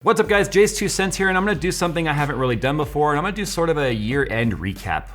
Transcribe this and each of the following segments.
What's up guys, Jayztwocents here, and I'm gonna do something I haven't really done before, and I'm gonna do sort of a year-end recap.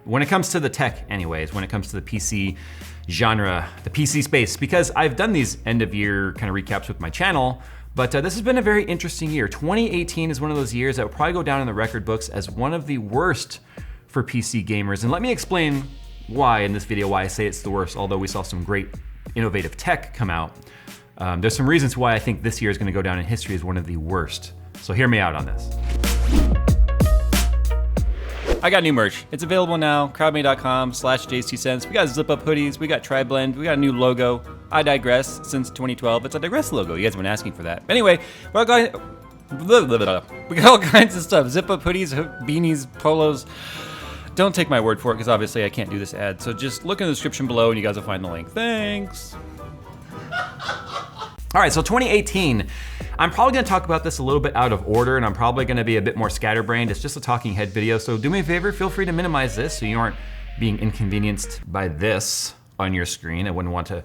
When it comes to the tech anyways, when it comes to the PC genre, the PC space, because I've done these end of year kind of recaps with my channel, but this has been a very interesting year. 2018 is one of those years that will probably go down in the record books as one of the worst for PC gamers, and let me explain why in this video, why I say it's the worst, although we saw some great innovative tech come out. There's some reasons why I think this year is gonna go down in history as one of the worst. So hear me out on this. I got new merch. It's available now, crowdmade.com/Jayztwocents. We got zip-up hoodies, we got tri-blend, we got a new logo. I digress, since 2012, it's a digress logo. You guys have been asking for that. Anyway, we got all kinds of stuff. Zip-up hoodies, beanies, polos. Don't take my word for it, because obviously I can't do this ad. So just look in the description below and you guys will find the link. Thanks. All right, so 2018, I'm probably gonna talk about this a little bit out of order, and I'm probably gonna be a bit more scatterbrained. It's just a talking head video, so do me a favor, feel free to minimize this so you aren't being inconvenienced by this on your screen. I wouldn't want to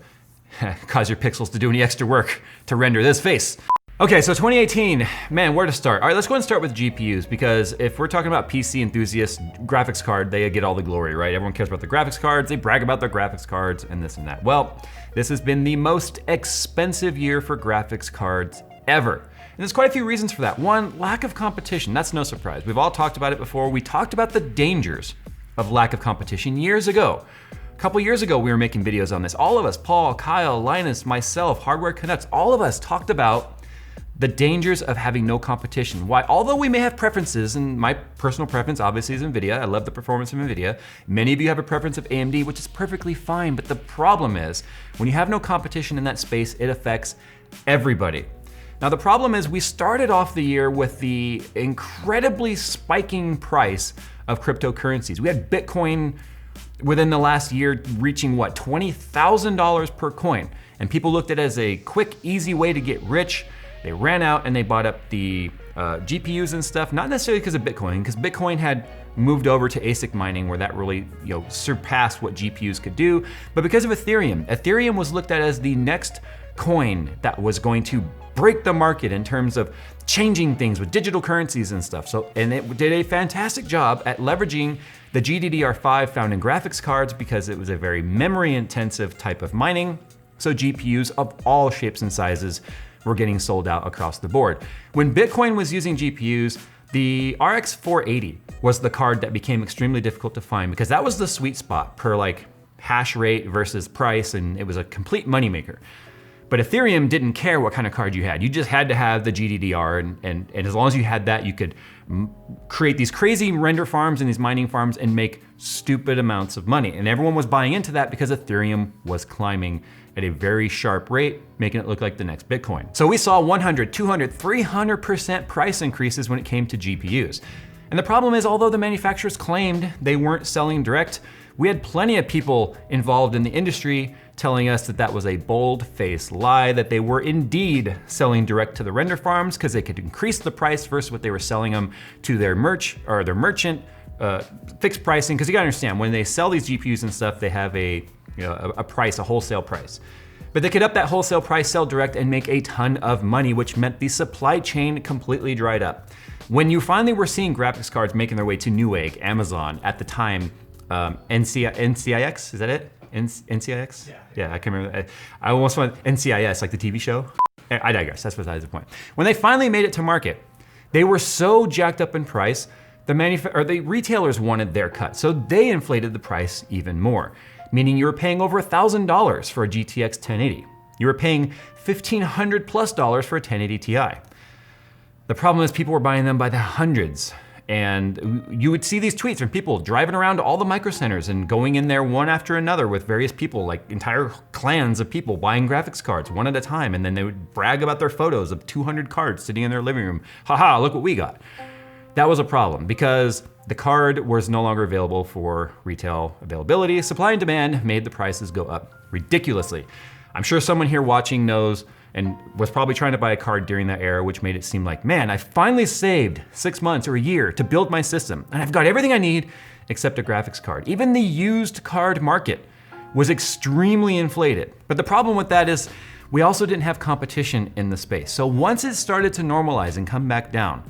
cause your pixels to do any extra work to render this face. Okay, so 2018, man, where to start? All right, let's go and start with GPUs, because if we're talking about PC enthusiasts, graphics card, they get all the glory, right? Everyone cares about the graphics cards, they brag about their graphics cards and this and that. Well, this has been the most expensive year for graphics cards ever. And there's quite a few reasons for that. One, lack of competition, that's no surprise. We've all talked about it before. We talked about the dangers of lack of competition years ago. A couple years ago, we were making videos on this. All of us, Paul, Kyle, Linus, myself, Hardware Canucks, all of us talked about the dangers of having no competition. Why, although we may have preferences, and my personal preference obviously is NVIDIA, I love the performance of NVIDIA. Many of you have a preference of AMD, which is perfectly fine, but the problem is, when you have no competition in that space, it affects everybody. Now the problem is we started off the year with the incredibly spiking price of cryptocurrencies. We had Bitcoin within the last year reaching what, $20,000 per coin. And people looked at it as a quick, easy way to get rich. They ran out and they bought up the GPUs and stuff, not necessarily because of Bitcoin, because Bitcoin had moved over to ASIC mining where that really surpassed what GPUs could do, but because of Ethereum. Ethereum was looked at as the next coin that was going to break the market in terms of changing things with digital currencies and stuff. So, and it did a fantastic job at leveraging the GDDR5 found in graphics cards because it was a very memory intensive type of mining. So GPUs of all shapes and sizes were getting sold out across the board. When Bitcoin was using GPUs, the RX 480 was the card that became extremely difficult to find because that was the sweet spot per like hash rate versus price, and it was a complete moneymaker. But Ethereum didn't care what kind of card you had. You just had to have the GDDR, and as long as you had that, you could create these crazy render farms and these mining farms and make stupid amounts of money. And everyone was buying into that because Ethereum was climbing at a very sharp rate, making it look like the next Bitcoin. So we saw 100, 200, 300% price increases when it came to GPUs. And the problem is, although the manufacturers claimed they weren't selling direct, we had plenty of people involved in the industry telling us that that was a bold-faced lie, that they were indeed selling direct to the render farms because they could increase the price versus what they were selling them to their merchant fixed pricing. Because you gotta understand, when they sell these GPUs and stuff, they have a price, a wholesale price. But they could up that wholesale price, sell direct, and make a ton of money, which meant the supply chain completely dried up. When you finally were seeing graphics cards making their way to Newegg, Amazon, at the time, NCIX, is that it? NCIX? Yeah, I can't remember. I almost went NCIS, like the TV show. I digress, that's besides the point. When they finally made it to market, they were so jacked up in price, the retailers wanted their cut, so they inflated the price even more. Meaning you were paying over $1,000 for a GTX 1080. You were paying $1,500 plus for a 1080 Ti. The problem is people were buying them by the hundreds. And you would see these tweets from people driving around to all the micro centers and going in there one after another with various people, like entire clans of people buying graphics cards one at a time. And then they would brag about their photos of 200 cards sitting in their living room. Haha, look what we got. That was a problem because the card was no longer available for retail availability. Supply and demand made the prices go up ridiculously. I'm sure someone here watching knows and was probably trying to buy a card during that era, which made it seem like, man, I finally saved 6 months or a year to build my system, and I've got everything I need except a graphics card. Even the used card market was extremely inflated. But the problem with that is we also didn't have competition in the space. So once it started to normalize and come back down,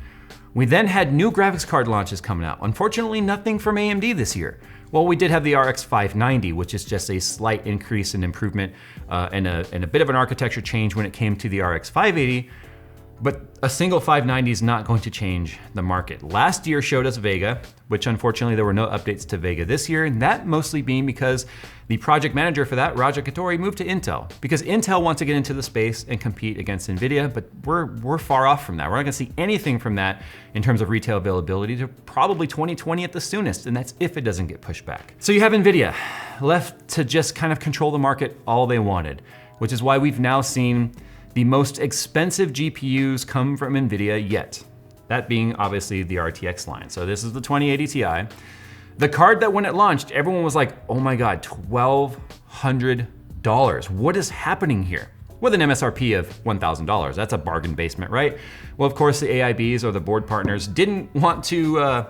we then had new graphics card launches coming out. Unfortunately, nothing from AMD this year. Well, we did have the RX 590, which is just a slight increase in improvement and a bit of an architecture change when it came to the RX 580. But a single 590 is not going to change the market. Last year showed us Vega, which unfortunately there were no updates to Vega this year, and that mostly being because the project manager for that, Raja Katori, moved to Intel. Because Intel wants to get into the space and compete against NVIDIA, but we're far off from that. We're not gonna see anything from that in terms of retail availability to probably 2020 at the soonest, and that's if it doesn't get pushed back. So you have NVIDIA left to just kind of control the market all they wanted, which is why we've now seen the most expensive GPUs come from NVIDIA yet. That being obviously the RTX line. So this is the 2080 Ti. The card that when it launched, everyone was like, oh my God, $1,200. What is happening here? With an MSRP of $1,000, that's a bargain basement, right? Well, of course the AIBs or the board partners didn't want to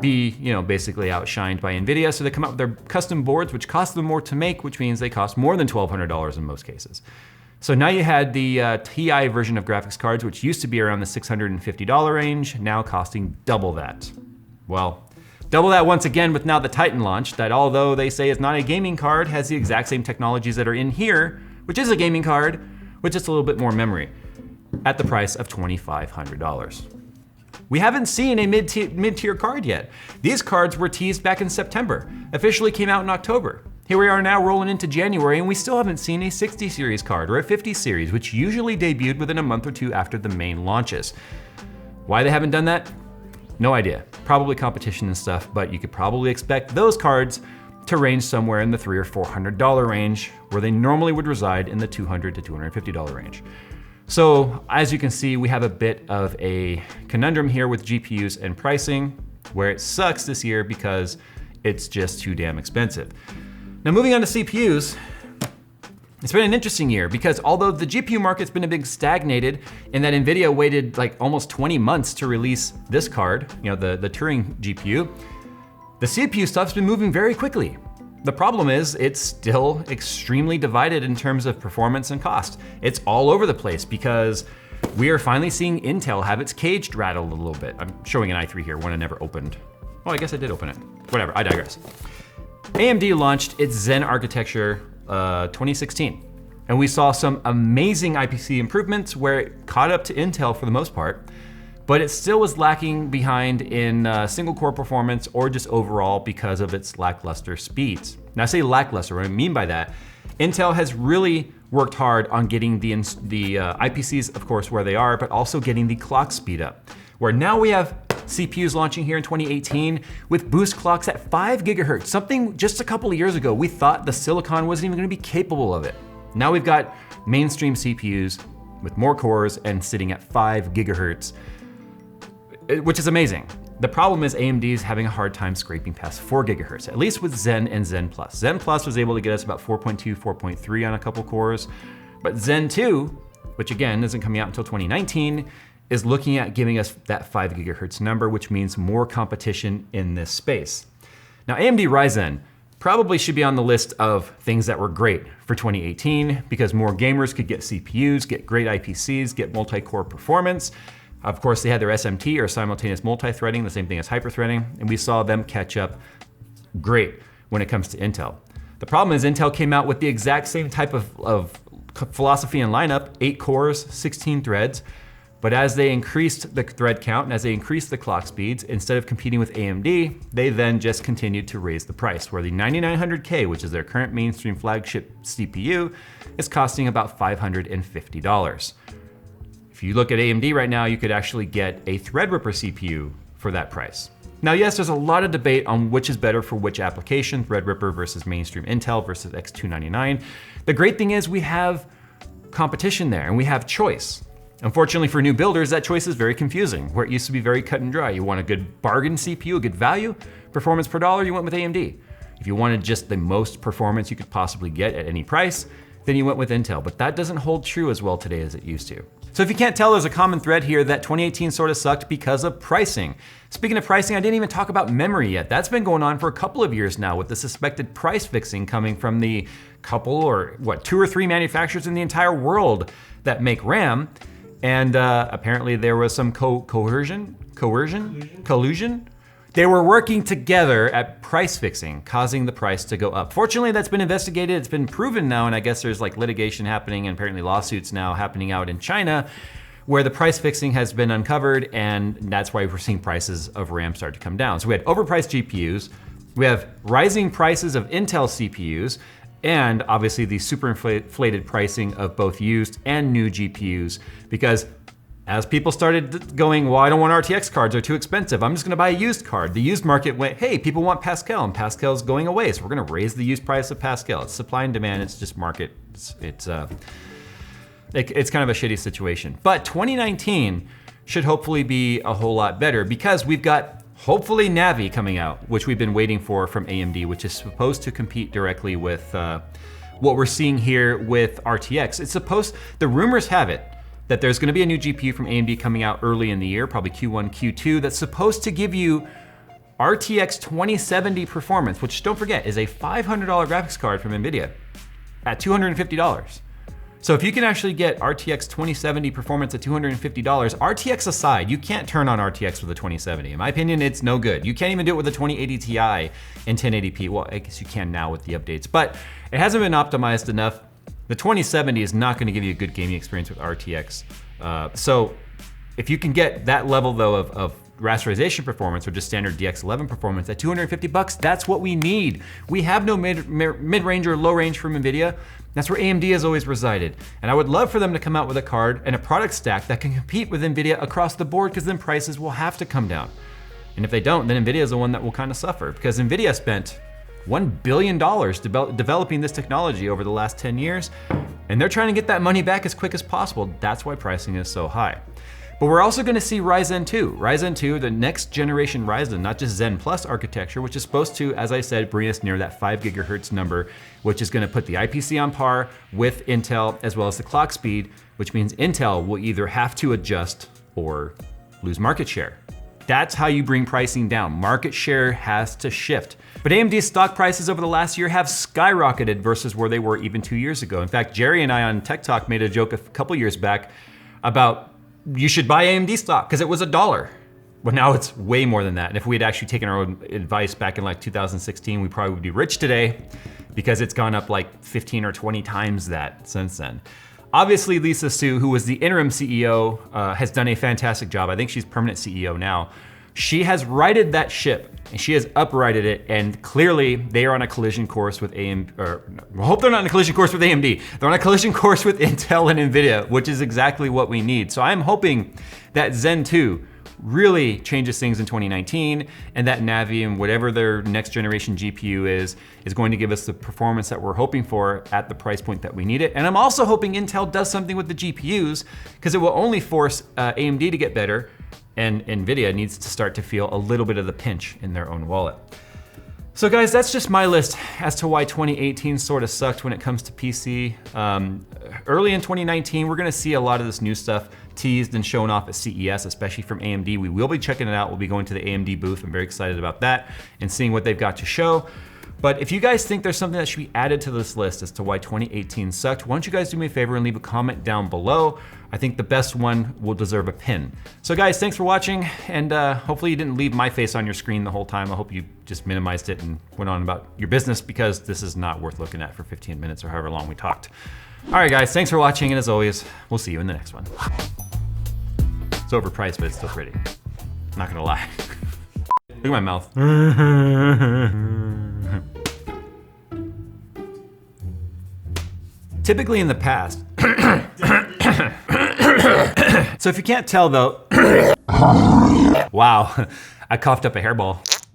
be, basically outshined by NVIDIA, so they come up with their custom boards, which cost them more to make, which means they cost more than $1,200 in most cases. So now you had the Ti version of graphics cards, which used to be around the $650 range, now costing double that. Well, double that once again with now the Titan launch, that although they say is not a gaming card, has the exact same technologies that are in here, which is a gaming card, with just a little bit more memory, at the price of $2,500. We haven't seen a mid-tier card yet. These cards were teased back in September, officially came out in October. Here we are now rolling into January and we still haven't seen a 60 series card or a 50 series, which usually debuted within a month or two after the main launches. Why they haven't done that? No idea. Probably competition and stuff, but you could probably expect those cards to range somewhere in the $300 or $400 range, where they normally would reside in the $200 to $250 range. So as you can see, we have a bit of a conundrum here with GPUs and pricing, where it sucks this year because it's just too damn expensive. Now moving on to CPUs, it's been an interesting year because although the GPU market's been a bit stagnated in that NVIDIA waited like almost 20 months to release this card, the Turing GPU, the CPU stuff's been moving very quickly. The problem is it's still extremely divided in terms of performance and cost. It's all over the place because we are finally seeing Intel have its cage rattled a little bit. I'm showing an i3 here, one I never opened. Oh, I guess I did open it. Whatever, I digress. AMD launched its Zen architecture 2016, and we saw some amazing IPC improvements where it caught up to Intel for the most part, but it still was lacking behind in single core performance or just overall because of its lackluster speeds. Now I say lackluster, what I mean by that, Intel has really worked hard on getting the IPCs, of course, where they are, but also getting the clock speed up, where now we have CPUs launching here in 2018 with boost clocks at 5 gigahertz, something just a couple of years ago we thought the silicon wasn't even gonna be capable of it. Now we've got mainstream CPUs with more cores and sitting at 5 gigahertz, which is amazing. The problem is AMD is having a hard time scraping past 4 gigahertz, at least with Zen and Zen Plus. Zen Plus was able to get us about 4.2, 4.3 on a couple cores, but Zen 2, which again isn't coming out until 2019, is looking at giving us that 5 gigahertz number, which means more competition in this space. Now AMD Ryzen probably should be on the list of things that were great for 2018 because more gamers could get CPUs, get great IPCs, get multi-core performance. Of course, they had their SMT or simultaneous multi-threading, the same thing as hyper-threading, and we saw them catch up great when it comes to Intel. The problem is Intel came out with the exact same type of philosophy and lineup, 8 cores, 16 threads, but as they increased the thread count and as they increased the clock speeds, instead of competing with AMD, they then just continued to raise the price, where the 9900K, which is their current mainstream flagship CPU, is costing about $550. If you look at AMD right now, you could actually get a Threadripper CPU for that price. Now, yes, there's a lot of debate on which is better for which application, Threadripper versus mainstream Intel versus X299. The great thing is we have competition there and we have choice. Unfortunately for new builders, that choice is very confusing, where it used to be very cut and dry. You want a good bargain CPU, a good value, performance per dollar, you went with AMD. If you wanted just the most performance you could possibly get at any price, then you went with Intel. But that doesn't hold true as well today as it used to. So if you can't tell, there's a common thread here that 2018 sort of sucked because of pricing. Speaking of pricing, I didn't even talk about memory yet. That's been going on for a couple of years now with the suspected price fixing coming from the couple or what, 2 or 3 manufacturers in the entire world that make RAM. And apparently there was some collusion? They were working together at price fixing, causing the price to go up. Fortunately, that's been investigated, it's been proven now, and I guess there's like litigation happening and apparently lawsuits now happening out in China where the price fixing has been uncovered, and that's why we're seeing prices of RAM start to come down. So we had overpriced GPUs, we have rising prices of Intel CPUs, and obviously the super inflated pricing of both used and new GPUs, because as people started going, well, I don't want RTX cards, they're too expensive, I'm just gonna buy a used card. The used market went, hey, people want Pascal, and Pascal's going away, so we're gonna raise the used price of Pascal. It's supply and demand, it's just market. It's kind of a shitty situation. But 2019 should hopefully be a whole lot better because we've got hopefully Navi coming out, which we've been waiting for from AMD, which is supposed to compete directly with what we're seeing here with RTX. It's supposed, the rumors have it, that there's gonna be a new GPU from AMD coming out early in the year, probably Q1, Q2, that's supposed to give you RTX 2070 performance, which don't forget is a $500 graphics card from NVIDIA at $250. So if you can actually get RTX 2070 performance at $250, RTX aside, you can't turn on RTX with a 2070. In my opinion, it's no good. You can't even do it with a 2080 Ti in 1080p. Well, I guess you can now with the updates, but it hasn't been optimized enough. The 2070 is not gonna give you a good gaming experience with RTX. So if you can get that level though of rasterization performance or just standard DX11 performance at $250, that's what we need. We have no mid-range or low range from NVIDIA. That's where AMD has always resided. And I would love for them to come out with a card and a product stack that can compete with NVIDIA across the board, because then prices will have to come down. And if they don't, then NVIDIA is the one that will kind of suffer, because NVIDIA spent $1 billion developing this technology over the last 10 years, and they're trying to get that money back as quick as possible. That's why pricing is so high. But we're also gonna see Ryzen 2. Ryzen 2, the next generation Ryzen, not just Zen Plus architecture, which is supposed to, as I said, bring us near that 5 gigahertz number, which is gonna put the IPC on par with Intel, as well as the clock speed, which means Intel will either have to adjust or lose market share. That's how you bring pricing down. Market share has to shift. But AMD's stock prices over the last year have skyrocketed versus where they were even 2 years ago. In fact, Jerry and I on Tech Talk made a joke a couple years back about you should buy AMD stock because it was $1. Well, now it's way more than that. And if we had actually taken our own advice back in like 2016, we probably would be rich today because it's gone up like 15 or 20 times that since then. Obviously, Lisa Su, who was the interim CEO, has done a fantastic job. I think she's permanent CEO now. She has righted that ship, and she has uprighted it, and clearly they are on a collision course with AMD, or I hope they're not on a collision course with AMD. They're on a collision course with Intel and NVIDIA, which is exactly what we need. So I'm hoping that Zen 2 really changes things in 2019, and that Navi and whatever their next generation GPU is going to give us the performance that we're hoping for at the price point that we need it. And I'm also hoping Intel does something with the GPUs, because it will only force AMD to get better, and NVIDIA needs to start to feel a little bit of the pinch in their own wallet. So guys, that's just my list as to why 2018 sort of sucked when it comes to PC. Early in 2019, we're gonna see a lot of this new stuff teased and shown off at CES, especially from AMD. We will be checking it out. We'll be going to the AMD booth. I'm very excited about that and seeing what they've got to show. But if you guys think there's something that should be added to this list as to why 2018 sucked, why don't you guys do me a favor and leave a comment down below. I think the best one will deserve a pin. So guys, thanks for watching, and hopefully you didn't leave my face on your screen the whole time. I hope you just minimized it and went on about your business, because this is not worth looking at for 15 minutes or however long we talked. All right guys, thanks for watching, and as always, we'll see you in the next one. It's overpriced, but it's still pretty. I'm not gonna lie. Look at my mouth. Typically in the past, so if you can't tell though, wow, I coughed up a hairball.